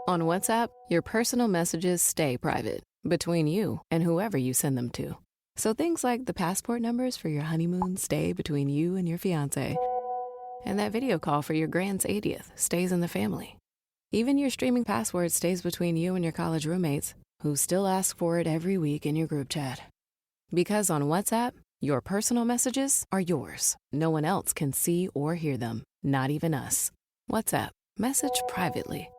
On WhatsApp, your personal messages stay private, between you and whoever you send them to. So things like the passport numbers for your honeymoon stay between you and your fiancé. And that video call for your grand's 80th stays in the family. Even your streaming password stays between you and your college roommates, who still ask for it every week in your group chat. Because on WhatsApp, your personal messages are yours. No one else can see or hear them, not even us. WhatsApp, message privately.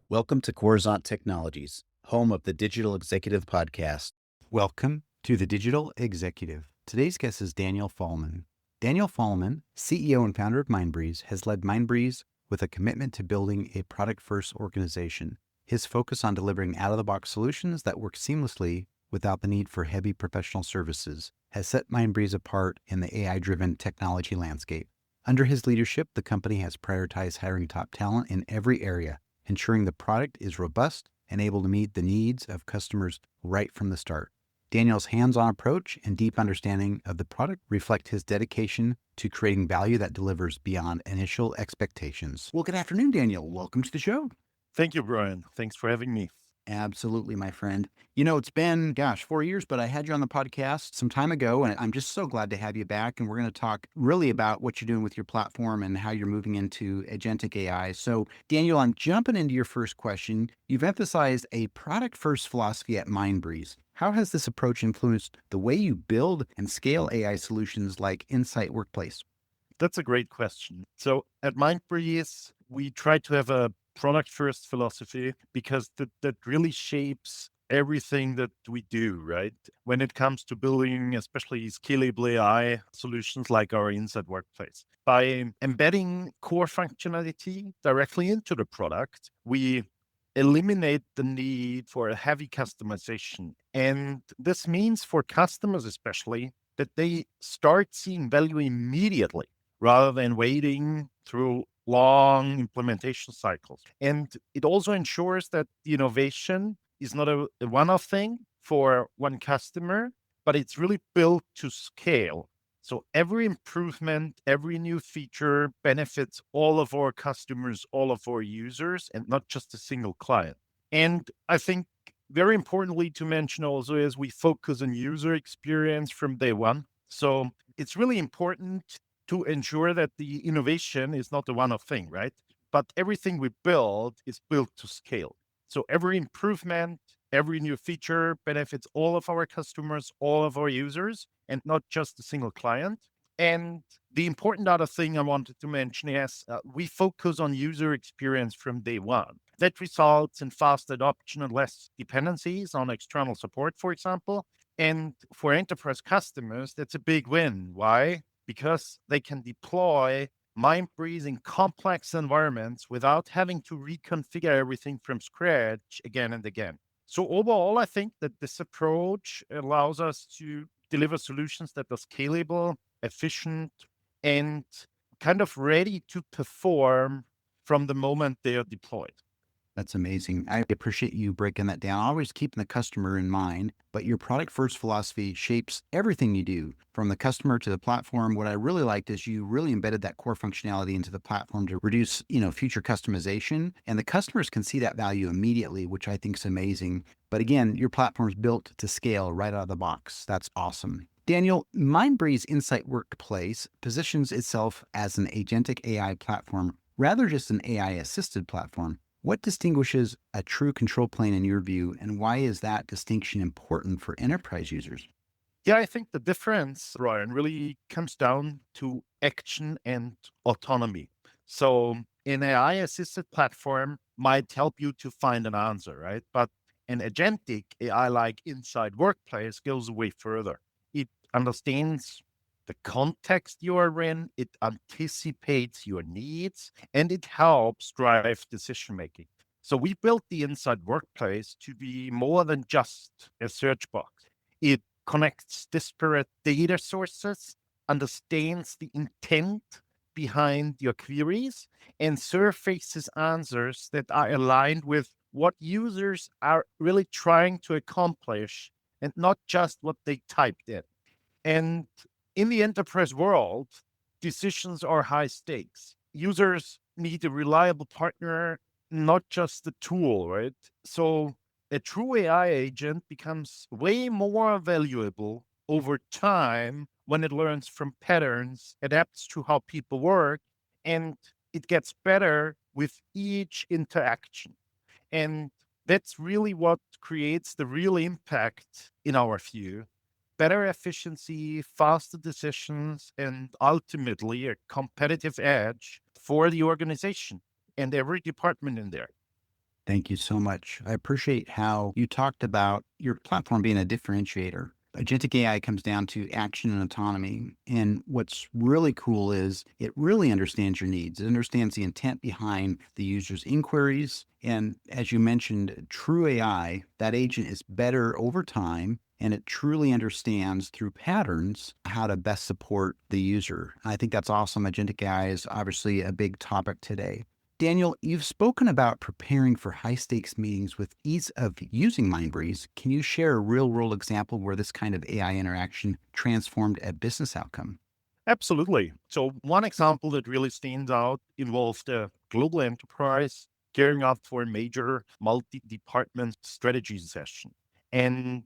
Welcome to Coruzant Technologies, home of the Digital Executive Podcast. Welcome to the Digital Executive. Today's guest is Daniel Fallmann. Daniel Fallmann, CEO and founder of Mindbreeze, has led Mindbreeze with a commitment to building a product-first organization. His focus on delivering out-of-the-box solutions that work seamlessly without the need for heavy professional services has set Mindbreeze apart in the AI-driven technology landscape. Under his leadership, the company has prioritized hiring top talent in every area, ensuring the product is robust and able to meet the needs of customers right from the start. Daniel's hands-on approach and deep understanding of the product reflect his dedication to creating value that delivers beyond initial expectations. Well, good afternoon, Daniel. Welcome to the show. Thank you, Brian. Thanks for having me. Absolutely, my friend. You know, it's been, 4 years, but I had you on the podcast some time ago, and I'm just so glad to have you back. And we're going to talk really about what you're doing with your platform and how you're moving into Agentic AI. So, Daniel, I'm jumping into your first question. You've emphasized a product-first philosophy at Mindbreeze. How has this approach influenced the way you build and scale AI solutions like Insight Workplace? That's a great question. So at Mindbreeze, we try to have a product first philosophy because that really shapes everything that we do, right? When it comes to building, especially scalable AI solutions like our Insight Workplace. By embedding core functionality directly into the product, we eliminate the need for a heavy customization. And this means for customers, especially, that they start seeing value immediately rather than waiting through long implementation cycles. And it also ensures that the innovation is not a one-off thing for one customer, but it's really built to scale. So every improvement, every new feature benefits all of our customers, all of our users, and not just a single client. And I think very importantly to mention also is we focus on user experience from day one. So it's really important to ensure that the innovation is not a one-off thing, right? But everything we build is built to scale. So every improvement, every new feature benefits all of our customers, all of our users, and not just a single client. And the important other thing I wanted to mention is we focus on user experience from day one. That results in fast adoption and less dependencies on external support, for example. And for enterprise customers, that's a big win. Why? Because they can deploy Mindbreeze in complex environments without having to reconfigure everything from scratch again and again. So overall, I think that this approach allows us to deliver solutions that are scalable, efficient, and kind of ready to perform from the moment they are deployed. That's amazing. I appreciate you breaking that down. Always keeping the customer in mind, but your product first philosophy shapes everything you do from the customer to the platform. What I really liked is you really embedded that core functionality into the platform to reduce, future customization, and the customers can see that value immediately, which I think is amazing. But again, your platform is built to scale right out of the box. That's awesome. Daniel, Mindbreeze Insight Workplace positions itself as an agentic AI platform rather just an AI assisted platform. What distinguishes a true control plane in your view, and why is that distinction important for enterprise users? Yeah, I think the difference, Ryan, really comes down to action and autonomy. So an AI assisted platform might help you to find an answer, right? But an agentic AI like Insight Workplace goes way further. It understands the context you are in, it anticipates your needs, and it helps drive decision making. So we built the Insight Workplace to be more than just a search box. It connects disparate data sources, understands the intent behind your queries, and surfaces answers that are aligned with what users are really trying to accomplish and not just what they typed in. And in the enterprise world, decisions are high stakes. Users need a reliable partner, not just the tool, right? So a true AI agent becomes way more valuable over time when it learns from patterns, adapts to how people work, and it gets better with each interaction. And that's really what creates the real impact in our view. Better efficiency, faster decisions, and ultimately a competitive edge for the organization and every department in there. Thank you so much. I appreciate how you talked about your platform being a differentiator. Agentic AI comes down to action and autonomy. And what's really cool is it really understands your needs. It understands the intent behind the user's inquiries. And as you mentioned, true AI, that agent is better over time and it truly understands through patterns how to best support the user. I think that's awesome. Agentic AI is obviously a big topic today. Daniel, you've spoken about preparing for high stakes meetings with ease of using Mindbreeze. Can you share a real world example where this kind of AI interaction transformed a business outcome? Absolutely. So, one example that really stands out involves the global enterprise gearing up for a major multi department strategy session. And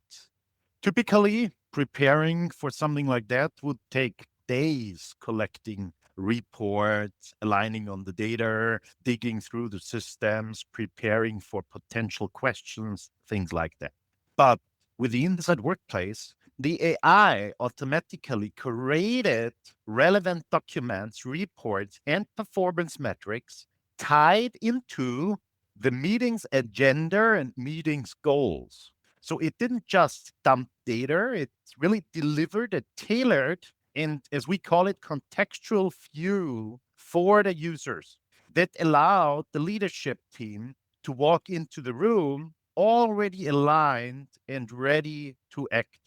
typically, preparing for something like that would take days collecting reports, aligning on the data, digging through the systems, preparing for potential questions, things like that. But with the Inside Workplace, the AI automatically created relevant documents, reports, and performance metrics tied into the meeting's agenda and meeting's goals. So it didn't just dump data, it really delivered a tailored and, as we call it, contextual view for the users that allowed the leadership team to walk into the room already aligned and ready to act.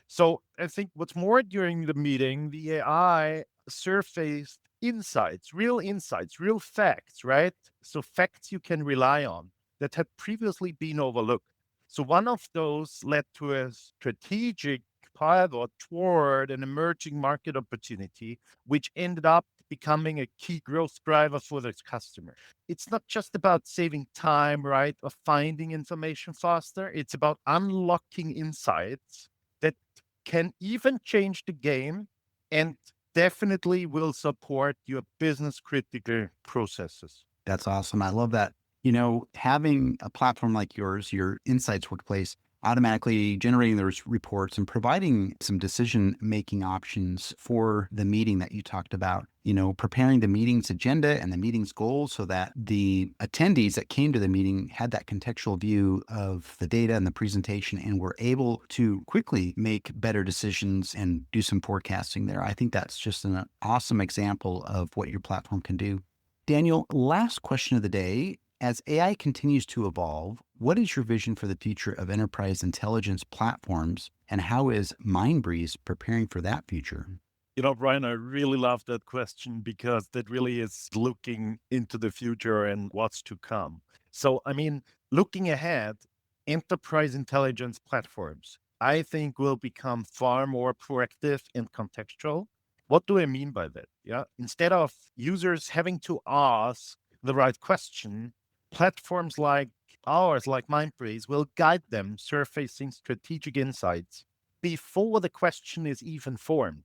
So I think what's more, during the meeting, the AI surfaced insights, real facts, right? So facts you can rely on that had previously been overlooked. So one of those led to a strategic pivot toward an emerging market opportunity, which ended up becoming a key growth driver for the customer. It's not just about saving time, right, or finding information faster. It's about unlocking insights that can even change the game and definitely will support your business critical processes. That's awesome. I love that. You know, having a platform like yours, your Insights Workplace, automatically generating those reports and providing some decision making options for the meeting that you talked about, you know, preparing the meeting's agenda and the meeting's goals so that the attendees that came to the meeting had that contextual view of the data and the presentation and were able to quickly make better decisions and do some forecasting there. I think that's just an awesome example of what your platform can do. Daniel, last question of the day. As AI continues to evolve, what is your vision for the future of enterprise intelligence platforms, and how is Mindbreeze preparing for that future? Brian, I really love that question because that really is looking into the future and what's to come. So, I mean, looking ahead, enterprise intelligence platforms, I think, will become far more proactive and contextual. What do I mean by that? Yeah. Instead of users having to ask the right question, platforms like ours, like Mindbreeze, will guide them, surfacing strategic insights before the question is even formed.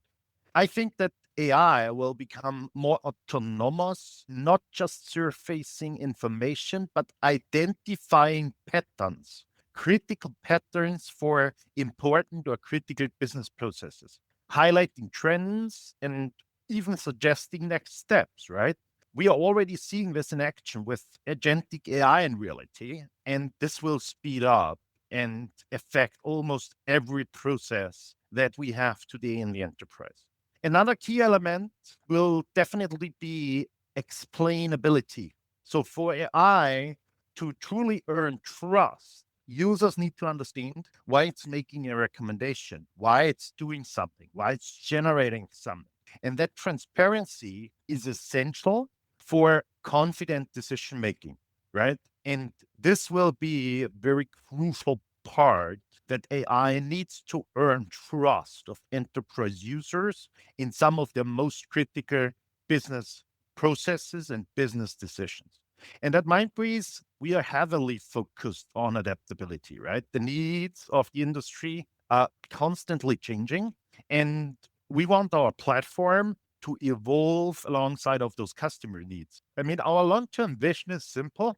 I think that AI will become more autonomous, not just surfacing information, but identifying patterns, critical patterns for important or critical business processes, highlighting trends and even suggesting next steps, right? We are already seeing this in action with agentic AI in reality, and this will speed up and affect almost every process that we have today in the enterprise. Another key element will definitely be explainability. So, for AI to truly earn trust, users need to understand why it's making a recommendation, why it's doing something, why it's generating something. And that transparency is essential for confident decision making, right? And this will be a very crucial part that AI needs to earn trust of enterprise users in some of their most critical business processes and business decisions. And at Mindbreeze, we are heavily focused on adaptability, right? The needs of the industry are constantly changing, and we want our platform to evolve alongside of those customer needs. I mean, our long-term vision is simple: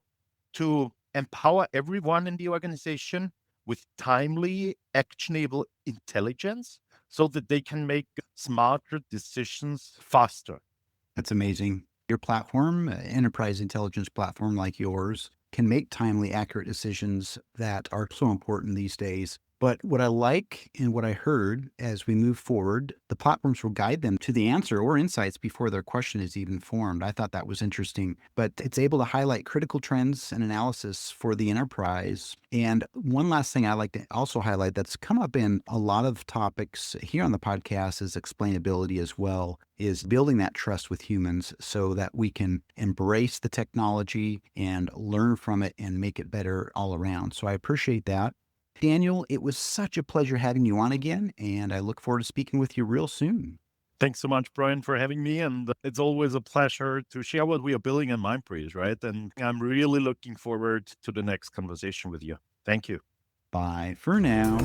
to empower everyone in the organization with timely, actionable intelligence so that they can make smarter decisions faster. That's amazing. Your platform, enterprise intelligence platform like yours, can make timely, accurate decisions that are so important these days. But what I like and what I heard as we move forward, the platforms will guide them to the answer or insights before their question is even formed. I thought that was interesting. But it's able to highlight critical trends and analysis for the enterprise. And one last thing I like to also highlight that's come up in a lot of topics here on the podcast is explainability as well, is building that trust with humans so that we can embrace the technology and learn from it and make it better all around. So I appreciate that. Daniel, it was such a pleasure having you on again, and I look forward to speaking with you real soon. Thanks so much, Brian, for having me. And it's always a pleasure to share what we are building in Mindbreeze, right? And I'm really looking forward to the next conversation with you. Thank you. Bye for now.